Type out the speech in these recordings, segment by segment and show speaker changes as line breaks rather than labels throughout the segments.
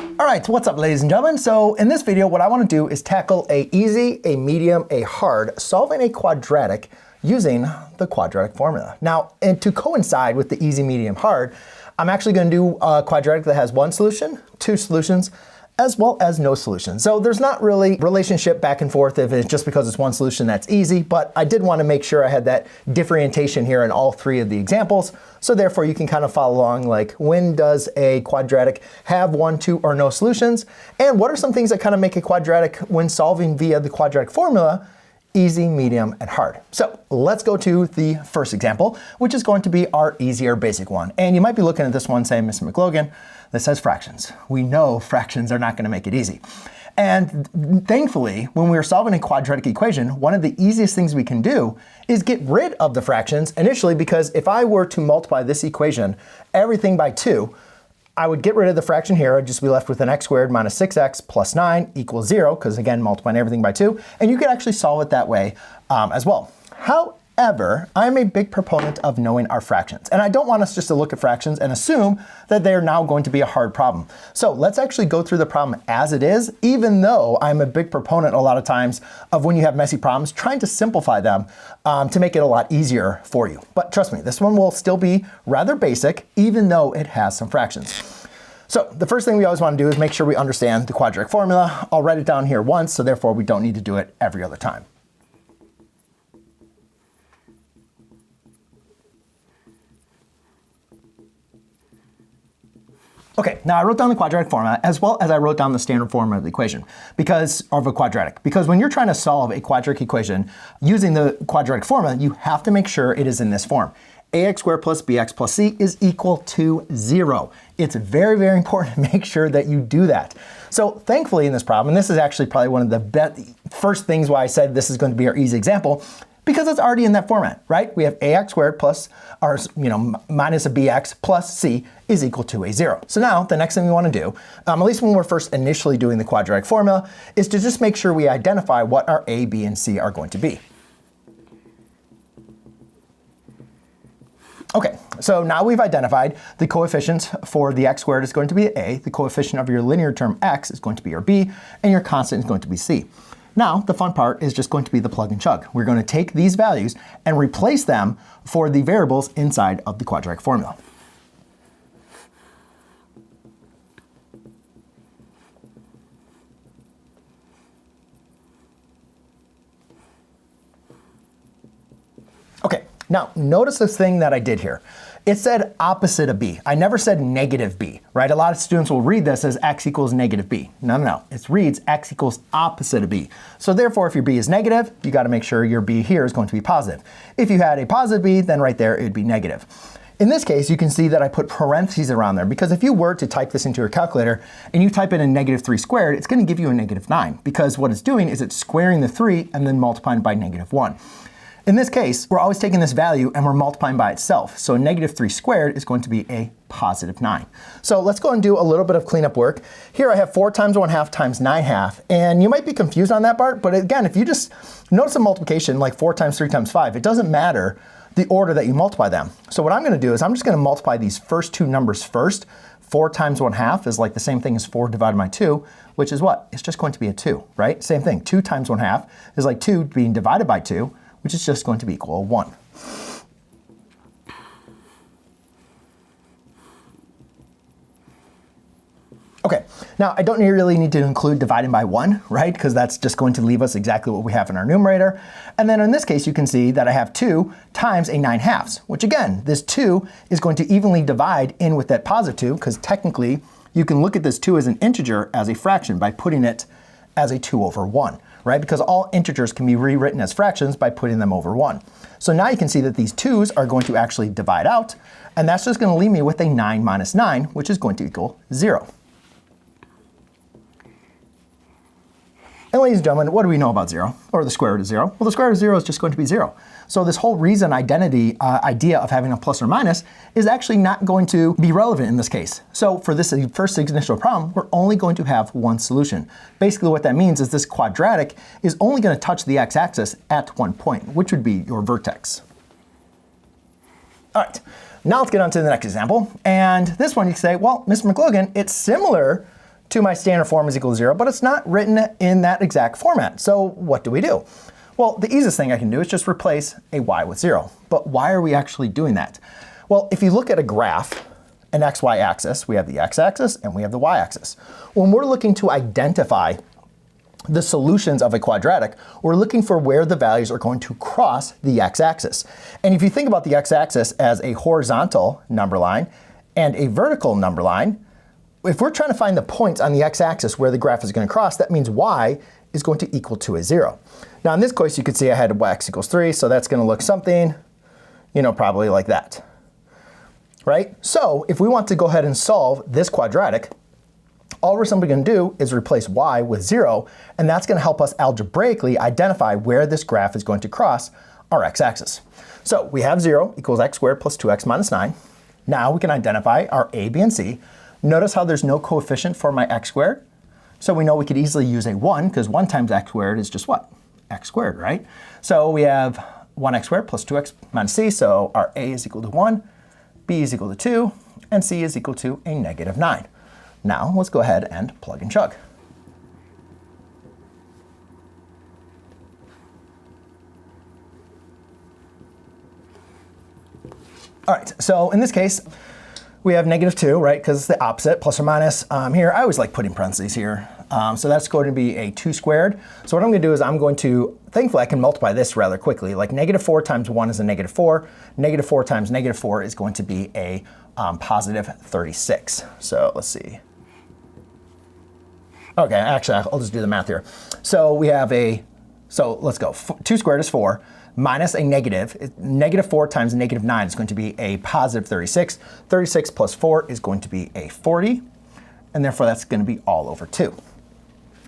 All right, what's up, ladies and gentlemen? So in this video, what I want to do is tackle a easy, a medium, a hard, solving a quadratic using the quadratic formula. Now, and to coincide with the easy, medium, hard, I'm actually going to do a quadratic that has one solution, two solutions, as well as no solution. So there's not really relationship back and forth if it's just because it's one solution that's easy, but I did want to make sure I had that differentiation here in all three of the examples. So therefore you can kind of follow along, like when does a quadratic have one, two, or no solutions? And what are some things that kind of make a quadratic when solving via the quadratic formula easy, medium, and hard. So let's go to the first example, which is going to be our easier basic one. And you might be looking at this one saying, Mr. McLogan, this says fractions. We know fractions are not going to make it easy. And thankfully, when we are solving a quadratic equation, one of the easiest things we can do is get rid of the fractions initially, because if I were to multiply this equation, everything by 2, I would get rid of the fraction here. I'd just be left with an x squared minus 6x plus 9 equals 0, because again, multiplying everything by 2. And you could actually solve it that way as well. However, I'm a big proponent of knowing our fractions. And I don't want us just to look at fractions and assume that they're now going to be a hard problem. So let's actually go through the problem as it is, even though I'm a big proponent a lot of times of when you have messy problems, trying to simplify them to make it a lot easier for you. But trust me, this one will still be rather basic, even though it has some fractions. So the first thing we always want to do is make sure we understand the quadratic formula. I'll write it down here once, so therefore we don't need to do it every other time. Okay, now I wrote down the quadratic formula as well as I wrote down the standard form of the equation because of a quadratic. Because when you're trying to solve a quadratic equation using the quadratic formula, you have to make sure it is in this form. Ax squared plus bx plus c is equal to 0. It's very, very important to make sure that you do that. So thankfully in this problem, and this is actually probably one of the first things why I said this is going to be our easy example, because it's already in that format, right? We have ax squared plus, or minus a bx plus c is equal to a 0. So now the next thing we want to do, at least when we're first initially doing the quadratic formula, is to just make sure we identify what our a, b, and c are going to be. Okay, so now we've identified the coefficient for the x squared is going to be a, the coefficient of your linear term x is going to be your b, and your constant is going to be c. Now, the fun part is just going to be the plug and chug. We're going to take these values and replace them for the variables inside of the quadratic formula. Okay, now notice this thing that I did here. It said opposite of b. I never said negative b, right? A lot of students will read this as x equals negative b. No. It reads x equals opposite of b. So therefore, if your b is negative, you got to make sure your b here is going to be positive. If you had a positive b, then right there, it would be negative. In this case, you can see that I put parentheses around there, because if you were to type this into your calculator and you type in a negative 3 squared, it's going to give you a negative 9, because what it's doing is it's squaring the 3 and then multiplying by negative 1. In this case, we're always taking this value and we're multiplying by itself. So negative 3 squared is going to be a positive 9. So let's go and do a little bit of cleanup work. Here I have 4 times 1/2 times 9/2. And you might be confused on that part, but again, if you just notice a multiplication like 4 times 3 times 5, it doesn't matter the order that you multiply them. So what I'm going to do is I'm just going to multiply these first two numbers first. 4 times 1/2 is like the same thing as 4 divided by 2, which is what? It's just going to be a 2, right? Same thing. 2 times 1/2 is like 2 being divided by 2, which is just going to be equal to 1. Okay, now I don't really need to include dividing by 1, right? Because that's just going to leave us exactly what we have in our numerator. And then in this case, you can see that I have 2 times a 9/2, which again, this 2 is going to evenly divide in with that positive 2, because technically you can look at this 2 as an integer as a fraction by putting it as a 2 over 1. Right? Because all integers can be rewritten as fractions by putting them over 1. So now you can see that these 2's are going to actually divide out, and that's just going to leave me with a 9 minus 9, which is going to equal 0. And ladies and gentlemen, what do we know about 0, or the square root of 0? Well, the square root of 0 is just going to be 0. So this whole reason identity idea of having a plus or minus is actually not going to be relevant in this case. So for this first initial problem, we're only going to have one solution. Basically what that means is this quadratic is only going to touch the x-axis at one point, which would be your vertex. All right, now let's get on to the next example. And this one you can say, well, Mr. McLogan, it's similar to my standard form is equal to 0, but it's not written in that exact format. So what do we do? Well, the easiest thing I can do is just replace a y with 0. But why are we actually doing that? Well, if you look at a graph, an xy axis, we have the x-axis and we have the y-axis. When we're looking to identify the solutions of a quadratic, we're looking for where the values are going to cross the x-axis. And if you think about the x-axis as a horizontal number line and a vertical number line, if we're trying to find the points on the x-axis where the graph is going to cross, that means y is going to equal to a 0. Now in this case, you could see I had x equals 3, so that's going to look something, probably like that, right? So if we want to go ahead and solve this quadratic, all we're simply going to do is replace y with 0, and that's going to help us algebraically identify where this graph is going to cross our x-axis. So we have 0 equals x squared plus 2x minus 9. Now we can identify our a, b, and c. Notice how there's no coefficient for my x squared. So we know we could easily use a 1, because 1 times x squared is just what? X squared, right? So we have 1x squared plus 2x minus c, so our a is equal to 1, b is equal to 2, and c is equal to a negative 9. Now let's go ahead and plug and chug. All right, so in this case, we have negative 2, right, because it's the opposite, plus or minus. Here, I always like putting parentheses here. So that's going to be a 2 squared. So what I'm going to do is I'm going to, thankfully I can multiply this rather quickly. Like negative 4 times 1 is a negative 4. Negative 4 times negative 4 is going to be a positive 36. So let's see. Okay, actually, I'll just do the math here. So we have so let's go. 2 squared is 4, minus a negative. Negative 4 times negative 9 is going to be a positive 36. 36 plus 4 is going to be a 40, and therefore that's going to be all over 2.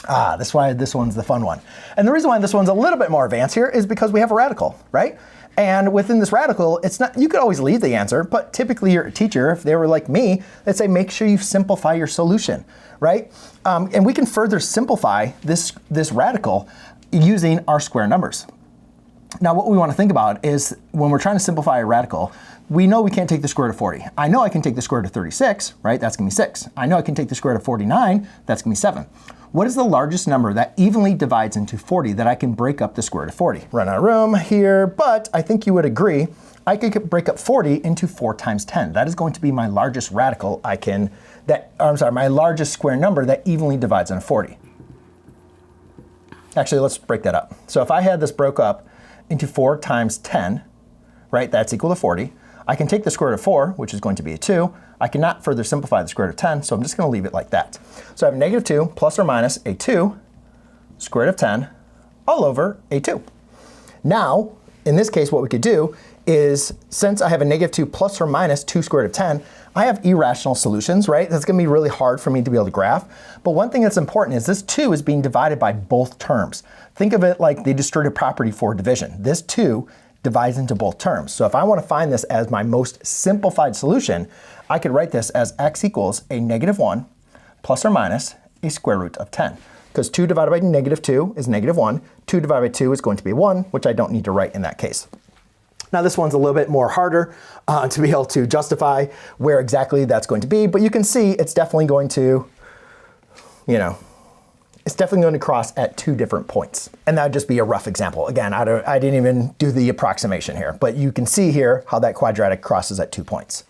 That's why this one's the fun one. And the reason why this one's a little bit more advanced here is because we have a radical, right? And within this radical, it's not, you could always leave the answer, but typically your teacher, if they were like me, they'd say make sure you simplify your solution, right? And we can further simplify this radical using our square numbers. Now what we want to think about is when we're trying to simplify a radical, we know we can't take the square root of 40. I know I can take the square root of 36, right? That's going to be 6. I know I can take the square root of 49. That's going to be 7. What is the largest number that evenly divides into 40 that I can break up the square root of 40? Run out of room here, but I think you would agree I could break up 40 into 4 times 10. That is going to be my largest radical my largest square number that evenly divides into 40. Actually, let's break that up. So if I had this broke up into 4 times 10, right, that's equal to 40. I can take the square root of 4, which is going to be a 2. I cannot further simplify the square root of 10, so I'm just going to leave it like that. So I have negative 2 plus or minus a 2 square root of 10 all over a 2. Now, in this case, what we could do is, since I have a negative 2 plus or minus 2 square root of 10, I have irrational solutions, right? That's going to be really hard for me to be able to graph. But one thing that's important is this 2 is being divided by both terms. Think of it like the distributive property for division. This 2 divides into both terms. So if I want to find this as my most simplified solution, I could write this as x equals a negative 1 plus or minus a square root of 10. Because 2 divided by negative 2 is negative 1. 2 divided by 2 is going to be 1, which I don't need to write in that case. Now this one's a little bit more harder to be able to justify where exactly that's going to be, but you can see it's definitely going to, it's definitely going to cross at 2 different points. And that would just be a rough example. Again, I didn't even do the approximation here, but you can see here how that quadratic crosses at 2 points.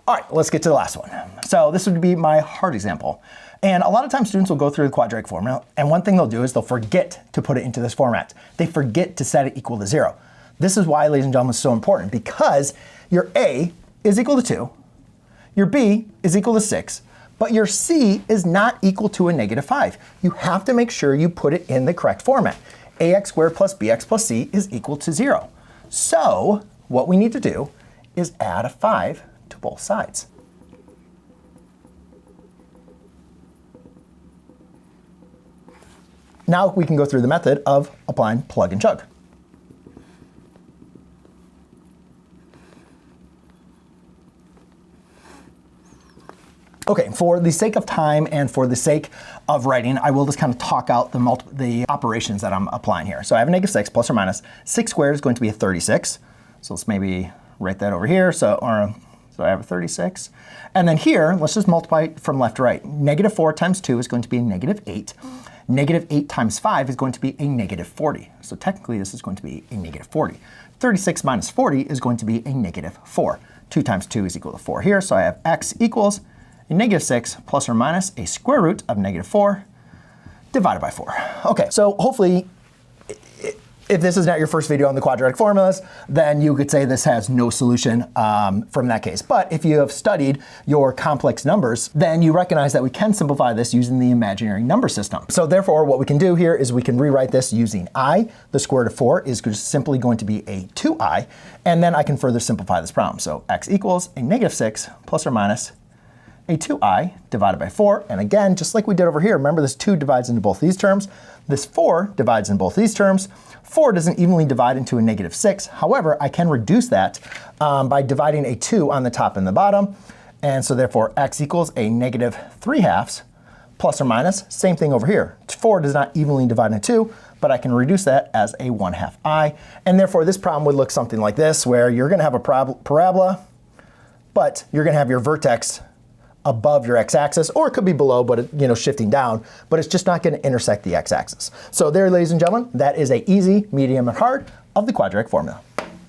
All right, let's get to the last one. So this would be my hard example. And a lot of times students will go through the quadratic formula, and one thing they'll do is they'll forget to put it into this format. They forget to set it equal to 0. This is why, ladies and gentlemen, it's so important, because your A is equal to 2, your B is equal to 6, but your C is not equal to a negative 5. You have to make sure you put it in the correct format. AX squared plus BX plus C is equal to 0. So what we need to do is add a 5 to both sides. Now we can go through the method of applying plug and chug. Okay, for the sake of time and for the sake of writing, I will just kind of talk out the operations that I'm applying here. So I have a negative 6 plus or minus. 6 squared is going to be a 36. So let's maybe write that over here. So, or So I have a 36. And then here, let's just multiply from left to right. Negative 4 times 2 is going to be a negative 8. Negative 8 times 5 is going to be a negative 40. So technically, this is going to be a negative 40. 36 minus 40 is going to be a negative 4. 2 times 2 is equal to 4 here. So I have x equals a negative 6 plus or minus a square root of negative 4 divided by 4. Okay, so hopefully, if this is not your first video on the quadratic formulas, then you could say this has no solution from that case. But if you have studied your complex numbers, then you recognize that we can simplify this using the imaginary number system. So therefore, what we can do here is we can rewrite this using I. The square root of 4 is just simply going to be a 2i. And then I can further simplify this problem. So x equals a negative 6 plus or minus a 2i divided by 4. And again, just like we did over here, remember this 2 divides into both these terms. This 4 divides in both these terms. 4 doesn't evenly divide into a negative 6. However, I can reduce that by dividing a 2 on the top and the bottom. And so therefore, x equals a negative 3/2 plus or minus. Same thing over here. 4 does not evenly divide into 2, but I can reduce that as a 1/2 I. And therefore, this problem would look something like this, where you're going to have a parabola, but you're going to have your vertex above your x-axis, or it could be below, but shifting down, but it's just not going to intersect the x-axis. So there, ladies and gentlemen, that is a easy, medium, and hard of the quadratic formula.